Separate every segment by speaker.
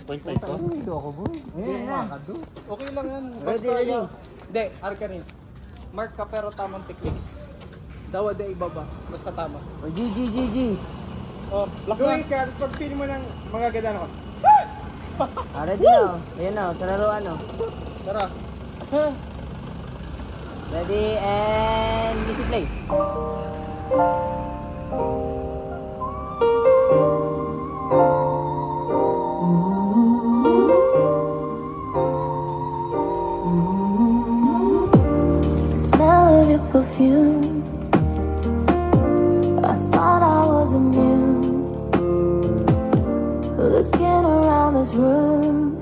Speaker 1: 3.5 to.
Speaker 2: Hindi ako bro.
Speaker 3: Okay lang yan.
Speaker 2: Ready, ready.
Speaker 3: Hindi, Arkanin. Mark ka pero tamang techniques. Dawa da ibaba. Basta tama.
Speaker 2: O, G.
Speaker 3: Oh, doing ka, tapos pag feel mo ng mga ganda ako.
Speaker 2: Ready na. Ayan na, sa laruan no.
Speaker 3: Tara.
Speaker 2: Ready and music play.
Speaker 4: Smell of your perfume. I thought I was immune. Looking around this room,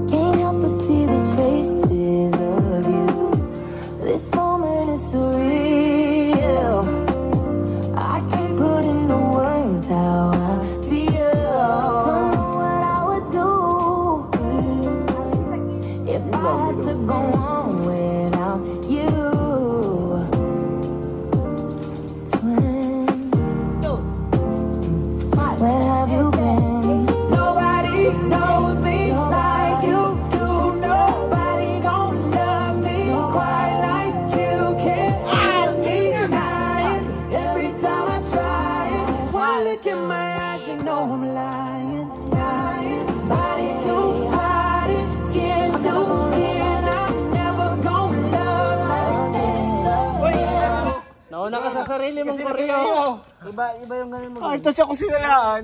Speaker 4: can't help but see the traces of you. This moment is surreal. I can't put into words how I feel. Don't know what I would do if I had to go on without you. Twin, where have you been? Nobody knows me like you do. Nobody gon' love me quite like you can. I'm denying every time I try it. One look in my eyes, you know I'm lying. Body to body, skin to skin. I'm never gon' love like this again.
Speaker 2: Nauna ka sa sarili mong koreo. Iba yung ganun mo.
Speaker 3: Ito siya kung sinalaan.